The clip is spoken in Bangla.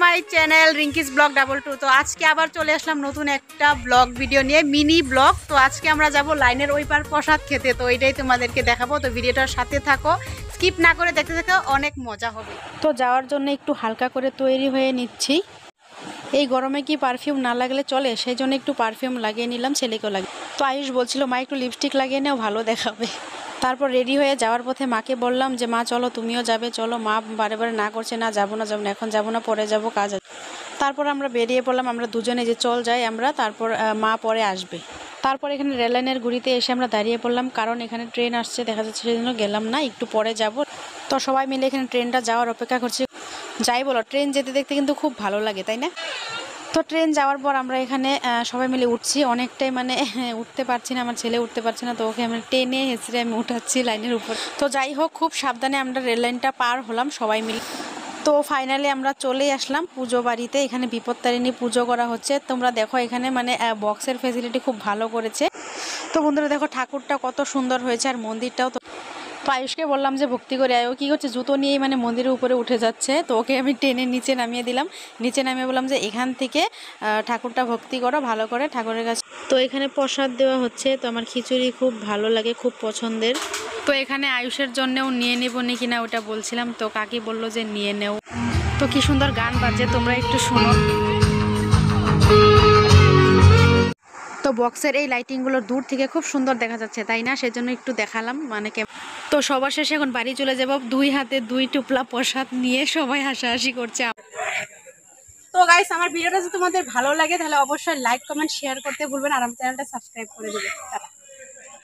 My channel Rinky's blog 22। তো আজকে আবার চলে আসলাম নতুন একটা ব্লগ ভিডিও নিয়ে, মিনি ব্লগ। তো আজকে আমরা যাব লাইনের ওই পার প্রসাদ খেতে, তো এটাই তোমাদেরকে দেখাবো। তো ভিডিওটার সাথে থাকো, স্কিপ না করে দেখতে থাকো, অনেক মজা হবে। তো যাওয়ার জন্য একটু হালকা করে তৈরি হয়ে নিচ্ছি। এই গরমে কি পারফিউম না লাগলে চলে, সেই জন্য একটু পারফিউম লাগিয়ে নিলাম, ছেলেকেও লাগিয়ে। তো আয়ুষ বলছিল মা একটু লিপস্টিক লাগিয়ে নেও, ভালো দেখাবে। তারপর রেডি হয়ে যাওয়ার পথে মাকে বললাম যে মা চলো, তুমিও যাবে, চলো। মা বারে বারে না করছে, না যাবো না, এখন যাবো না, পরে যাবো, কাজ আছে। তারপর আমরা বেরিয়ে পড়লাম, আমরা দুজনে যে চল যাই আমরা, তারপর মা পরে আসবে। তারপর এখানে রেললাইনের গুড়িতে এসে আমরা দাঁড়িয়ে পড়লাম, কারণ এখানে ট্রেন আসছে দেখা যাচ্ছে, সেই জন্য গেলাম না, একটু পরে যাব। তো সবাই মিলে এখানে ট্রেনটা যাওয়ার অপেক্ষা করছি। যাই বলো, ট্রেন যেতে দেখতে কিন্তু খুব ভালো লাগে, তাই না? তো ট্রেন যাওয়ার পর আমরা এখানে সবাই মিলে উঠছি। অনেকটাই মানে উঠতে পারছি না, আমার ছেলে উঠতে পারছে না, তো ওকে আমি টেনে হেঁচড়ে আমি উঠাচ্ছি লাইনের উপর। তো যাই হোক, খুব সাবধানে আমরা রেল লাইনটা পার হলাম সবাই মিলে। তো ফাইনালি আমরা চলে আসলাম পুজো বাড়িতে। এখানে বিপত্তারিণী পুজো করা হচ্ছে। তোমরা দেখো এখানে মানে বক্সের ফেসিলিটি খুব ভালো করেছে। তো বন্ধুরা দেখো, ঠাকুরটা কত সুন্দর হয়েছে, আর মন্দিরটাও। তো আয়ুষকে বললাম যে ভক্তি করে আয়। ও কী করছে, জুতো নিয়েই মানে মন্দিরের উপরে উঠে যাচ্ছে। তো ওকে আমি টেনে নিচে নামিয়ে দিলাম। নিচে নামিয়ে বললাম যে এখান থেকে ঠাকুরটা ভক্তি করো ভালো করে, ঠাকুরের কাছে। তো এখানে প্রসাদ দেওয়া হচ্ছে। তো আমার খিচুড়ি খুব ভালো লাগে, খুব পছন্দের। তো এখানে আয়ুষের জন্যও নিয়ে নেব নি কিনা ওটা বলছিলাম, তো কাকি বলল যে নিয়ে নেও। তো কি সুন্দর গান বাজে, তোমরা একটু শোনো। তো বক্সের এই লাইটিংগুলো দূর থেকে খুব সুন্দর দেখা যাচ্ছে, তাই না? সেজন্য একটু দেখালাম মানে। তো সবার শেষে এখন বাড়ি চলে যাব, 2 হাতে 2 টুপলা প্রসাদ নিয়ে সবাই হাসাহাসি করছে। তো গাইস, আমার ভিডিওটা যদি তোমাদের ভালো লাগে তাহলে অবশ্যই লাইক কমেন্ট শেয়ার করতে ভুলবেন, আর আমার চ্যানেলটা সাবস্ক্রাইব করে দেবে। টাটা।